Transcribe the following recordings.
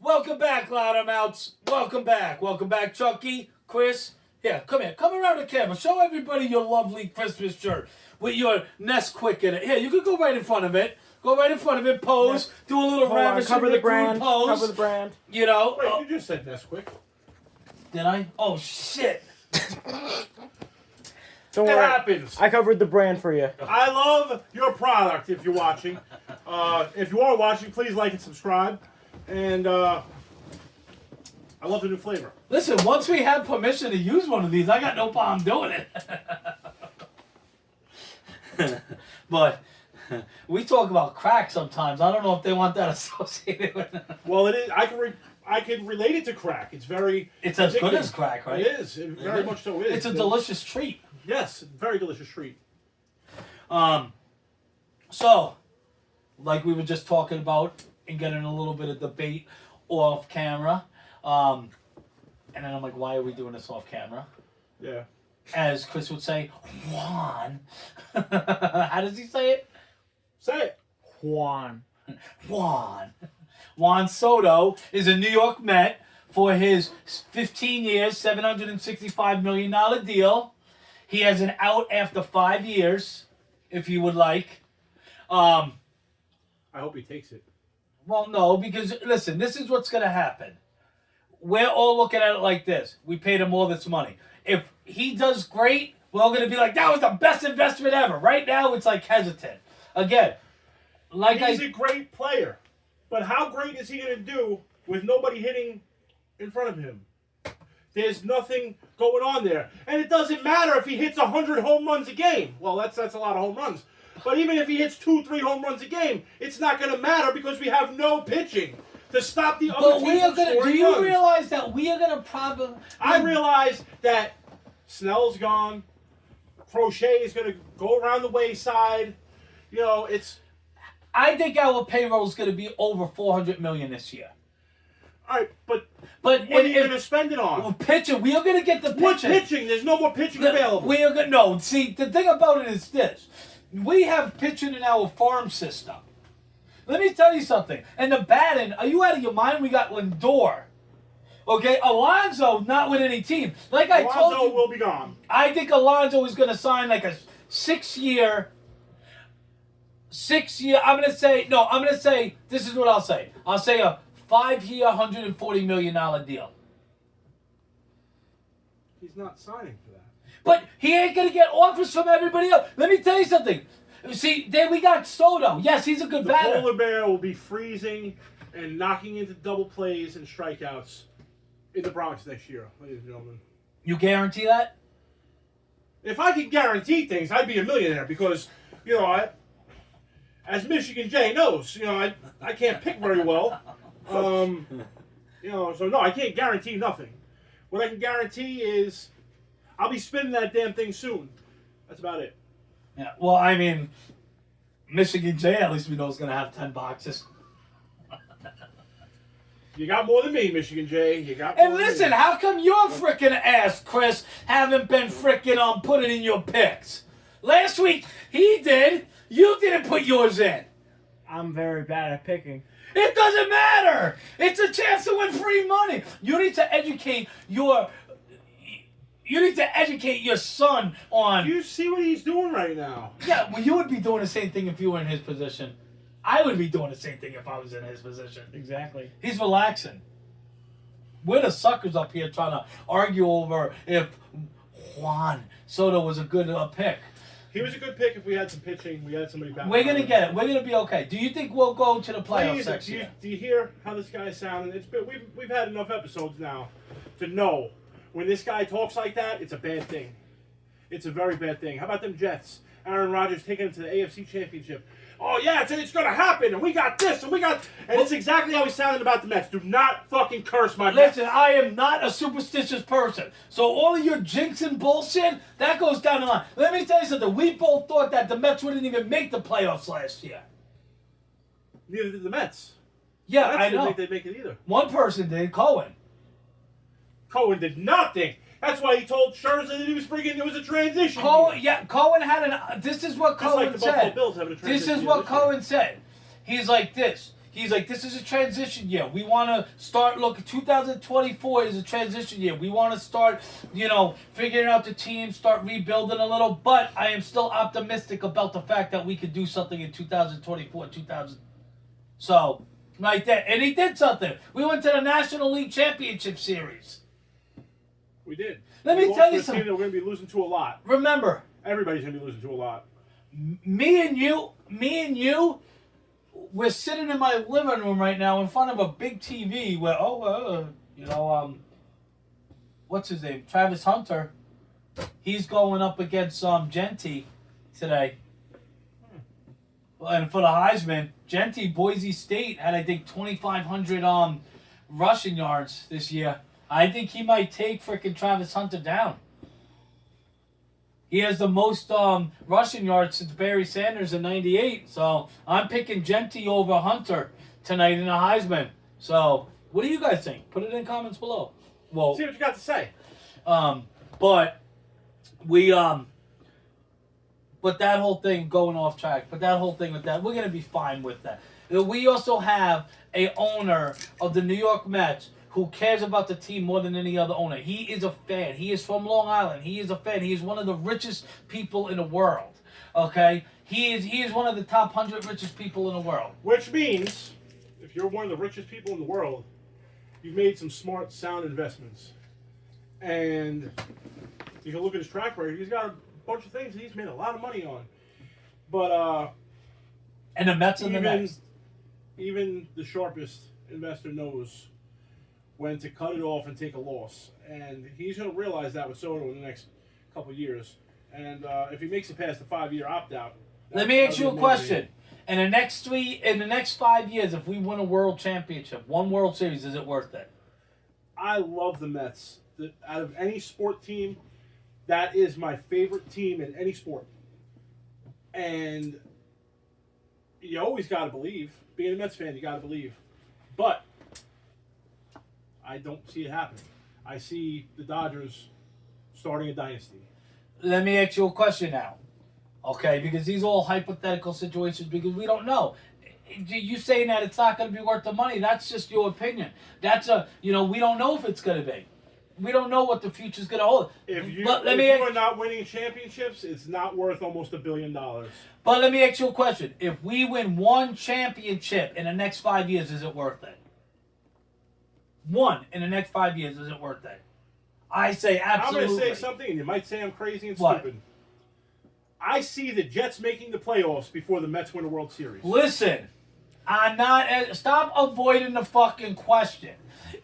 Welcome back, Loudmouths. Welcome back. Welcome back, Chucky, Chris. Yeah, come here. Come around the camera. Show everybody your lovely Christmas shirt with your Nesquik in it. Here, you can go right in front of it. Go right in front of it. Pose. Yeah. Do a little ravishing cover the brand. Pose. Cover the brand. You know. Wait, you just said Nesquik. Did I? Oh, shit. Don't It worry. happens. I covered the brand for you. I love your product if you're watching. If you are watching, please like and subscribe. And I love the new flavor. Listen, once we have permission to use one of these, I got no problem doing it. But we talk about crack sometimes. I don't know if they want that associated with it. Well, it is. I can relate it to crack. It's very. It's as good addictive. as crack, right? It is. It very much so is. It's a delicious treat. Yes, very delicious treat. So, like we were just talking about and getting a little bit of debate off camera. And then I'm like, why are we doing this off camera? Yeah. As Chris would say, Juan. How does he say it? Say it. Juan. Juan Soto is a New York Met for his 15 years, $765 million deal. He has an out after 5 years, if you would like. I hope he takes it. Well, no, because, listen, this is what's going to happen. We're all looking at it like this. We paid him all this money. If he does great, we're all going to be like, that was the best investment ever. Right now, it's like hesitant. Again, He's a great player. But how great is he going to do with nobody hitting in front of him? There's nothing going on there. And it doesn't matter if he hits 100 home runs a game. Well, that's a lot of home runs. But even if he hits 2-3 home runs a game, it's not going to matter because we have no pitching to stop the other team from scoring runs. Do you realize that we are going to probably... I realize that Snell's gone. Crochet is going to go around the wayside. You know, it's... I think our payroll is going to be over $400 million this year. All right, but what are you going to spend it on? Well, pitching. We are going to get the pitching. What pitching? There's no more pitching available. We are going no. See, the thing about it is this: we have pitching in our farm system. Let me tell you something. And the batting, are you out of your mind? We got Lindor. Okay, Alonso not with any team. Like I told you, Alonso will be gone. I think Alonso is going to sign like a 6-year. I'm going to say, this is what I'll say. I'll say a 5-year, $140 million deal. He's not signing for that. But he ain't going to get offers from everybody else. Let me tell you something. See, then we got Soto. Yes, he's a good batter. The polar bear will be freezing and knocking into double plays and strikeouts in the Bronx next year, ladies and gentlemen. You guarantee that? If I could guarantee things, I'd be a millionaire because, you know, as Michigan J knows, you know, I can't pick very well. You know, so no, I can't guarantee nothing. What I can guarantee is I'll be spinning that damn thing soon. That's about it. Yeah, well, I mean, Michigan J, at least we know is going to have 10 boxes. You got more than me, Michigan J. You got more And than listen, me. how come your frickin' ass, Chris, haven't been frickin' putting in your picks? Last week, he did. You didn't put yours in. I'm very bad at picking. It doesn't matter. It's a chance to win free money. You need to educate your son on... You see what he's doing right now. Yeah, well, you would be doing the same thing if you were in his position. I would be doing the same thing if I was in his position. Exactly. He's relaxing. We're the suckers up here trying to argue over if Juan Soto was a good pick. He was a good pick if we had some pitching. We had somebody back. We're going to get it. We're going to be okay. Do you think we'll go to the playoffs next year? Do you hear how this guy's sounding? We've had enough episodes now to know when this guy talks like that, it's a bad thing. It's a very bad thing. How about them Jets? Aaron Rodgers taking them to the AFC Championship. Oh, yeah, it's going to happen, and we got this, and we got... And it's exactly how he's sounding about the Mets. Do not fucking curse my Mets. Listen, I am not a superstitious person. So all of your jinxing bullshit, that goes down the line. Let me tell you something. We both thought that the Mets wouldn't even make the playoffs last year. Neither did the Mets. Yeah, The Mets I didn't know. think they'd make it either. One person did, Cohen. Cohen did not think. That's why he told Scherzer that he was freaking. It was a transition. Cohen had an... This is what Just like Cohen the Buffalo said. Bills having a transition This is what year this year. Cohen said. He's like this. He's like, this is a transition year. We want to start looking. 2024 is a transition year. We want to start, figuring out the team, start rebuilding a little. But I am still optimistic about the fact that we could do something in 2024, 2000. So, like that. And he did something. We went to the National League Championship Series. We did. Let me We tell lost you to a team something. that we're going to be losing to a lot. Remember, Everybody's going to be losing to a lot. me and you, we're sitting in my living room right now in front of a big TV where, what's his name? Travis Hunter. He's going up against Genty today. And for the Heisman, Genty, Boise State had, I think, 2,500 rushing yards this year. I think he might take freaking Travis Hunter down. He has the most rushing yards since Barry Sanders in '98. So I'm picking Genty over Hunter tonight in the Heisman. So what do you guys think? Put it in comments below. Well, See what you got to say. but we but that whole thing going off track. But that whole thing with that, we're gonna be fine with that. We also have a owner of the New York Mets who cares about the team more than any other owner. He is a fan. He is from Long Island. He is a fan. He is one of the richest people in the world. Okay? He is one of the top 100 richest people in the world. Which means, if you're one of the richest people in the world, you've made some smart, sound investments. And you can look at his track record. He's got a bunch of things he's made a lot of money on. But And the Mets and the next. even the sharpest investor knows when to cut it off and take a loss. And he's going to realize that with Soto in the next couple of years. And if he makes it past the 5-year opt-out... Let me ask you a question. In the next 5 years, if we win a world championship, one World Series, is it worth it? I love the Mets. Out of any sport team, that is my favorite team in any sport. And you always got to believe. Being a Mets fan, you got to believe. But I don't see it happening. I see the Dodgers starting a dynasty. Let me ask you a question now. Okay, because these are all hypothetical situations because we don't know. You saying that it's not going to be worth the money, that's just your opinion. We don't know if it's going to be. We don't know what the future's going to hold. If you are not winning championships, it's not worth almost $1 billion. But let me ask you a question. If we win one championship in the next 5 years, is it worth it? One in the next 5 years, is it worth it? I say absolutely. I'm going to say something, and you might say I'm crazy and What? stupid. I see the Jets making the playoffs before the Mets win a World Series. Listen, I'm not. Stop avoiding the fucking question.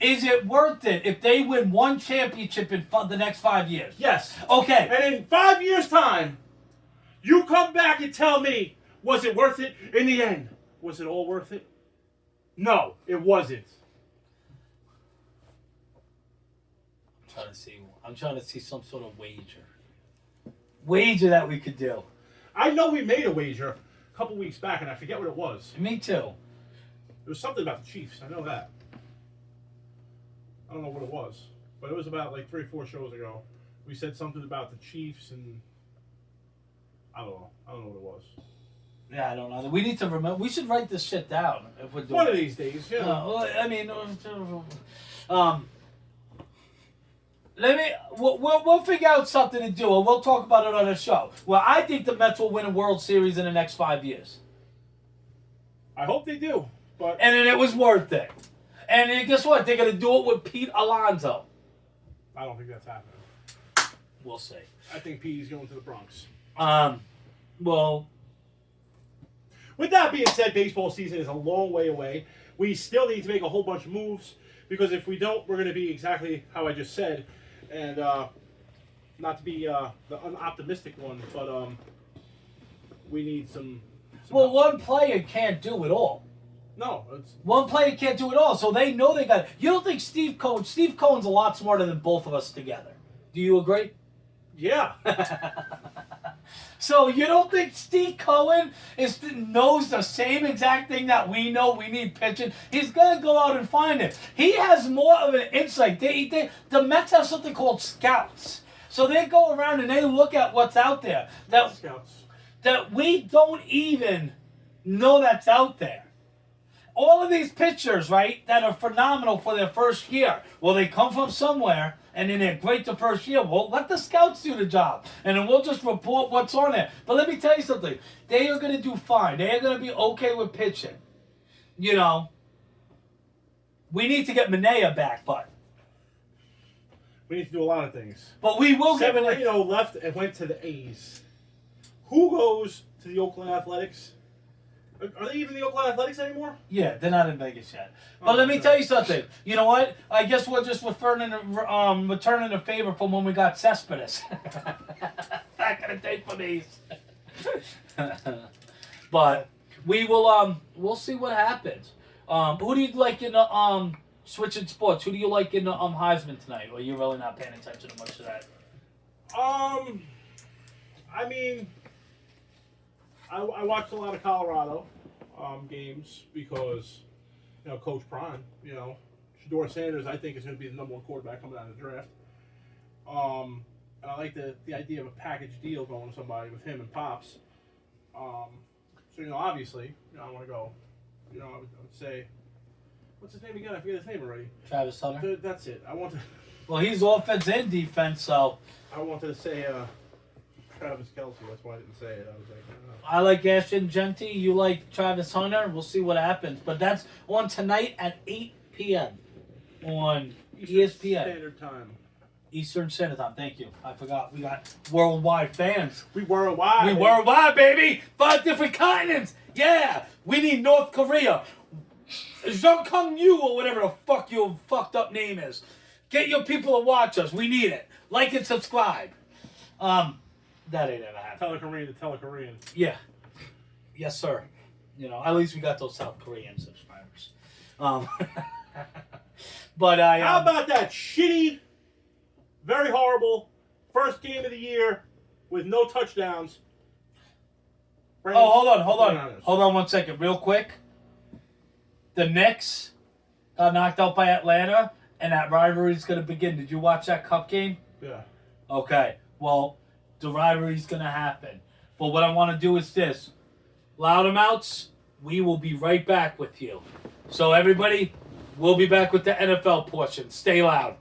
Is it worth it if they win one championship in the next 5 years? Yes. Okay. And in 5 years' time, you come back and tell me, was it worth it in the end? Was it all worth it? No, it wasn't. I'm trying to see some sort of wager that we could do. I know we made a wager a couple weeks back, and I forget what it was. Me too. It was something about the Chiefs. I know that. I don't know what it was, but it was about like 3 or 4 shows ago. We said something about the Chiefs, and I don't know. I don't know what it was. Yeah, I don't know. We need to remember. We should write this shit down if we're doing One of these days, yeah. We'll figure out something to do, and we'll talk about it on the show. Well, I think the Mets will win a World Series in the next 5 years. I hope they do, but And then it was worth it. And then guess what? They're going to do it with Pete Alonso. I don't think that's happening. We'll see. I think Petey's going to the Bronx. Well, With that being said, baseball season is a long way away. We still need to make a whole bunch of moves because if we don't, we're going to be exactly how I just said. And not to be the unoptimistic one, but we need some well, help. one player can't do it all. No, it's One player can't do it all, so they know they got it. You don't think Steve Cohen's a lot smarter than both of us together. Do you agree? yeah. So you don't think Steve Cohen knows the same exact thing that we know we need pitching? He's going to go out and find it. He has more of an insight. The Mets have something called scouts. So they go around and they look at what's out there Scouts. that we don't even know that's out there. all of these pitchers, right, that are phenomenal for their first year. Well, they come from somewhere, and then they're great the first year. Well, let the scouts do the job, and then we'll just report what's on there. But let me tell you something. They are going to do fine. They are going to be okay with pitching. You know, we need to get Manea back, but We need to do a lot of things. we will get 7-0 left and went to the A's. Who goes to the Oakland Athletics? Are they even the Oakland Athletics anymore? Yeah, they're not in Vegas yet. But let me tell you something. You know what? I guess we're just returning a favor from when we got Cespedes. Back in the day for these. But we will we'll see what happens. Who do you like in the switching sports? Who do you like in the Heisman tonight? Or you're really not paying attention to much of that? I mean, I watched a lot of Colorado games because, you know, Coach Prime, you know, Shedeur Sanders, I think, is going to be the #1 quarterback coming out of the draft. And I like the idea of a package deal going to somebody with him and Pops. So, you know, obviously, you know, I want to go, you know, I would say, what's his name again? I forget his name already. Travis Hunter? That's it. Well, he's offense and defense, so I wanted to say Travis Kelce. That's why I didn't say it. I was like, I like Ashton Genty. You like Travis Hunter. We'll see what happens. But that's on tonight at 8 p.m. on ESPN. Standard Time. Eastern Standard Time. Thank you. I forgot. We got worldwide fans. We worldwide. We worldwide, baby. 5 different continents. Yeah. We need North Korea. Jung Kung Yu or whatever the fuck your fucked up name is. Get your people to watch us. We need it. Like and subscribe. That ain't ever happened. Telekorean to Telekorean. Yeah. Yes, sir. You know, at least we got those South Korean subscribers. But I. How about that shitty, very horrible first game of the year with no touchdowns? Oh, hold on 1 second, real quick. The Knicks got knocked out by Atlanta, and that rivalry is going to begin. Did you watch that Cup game? Yeah. Okay. Well, the rivalry's going to happen. But what I want to do is this. Loudamouths, we will be right back with you. So everybody, we'll be back with the NFL portion. Stay loud.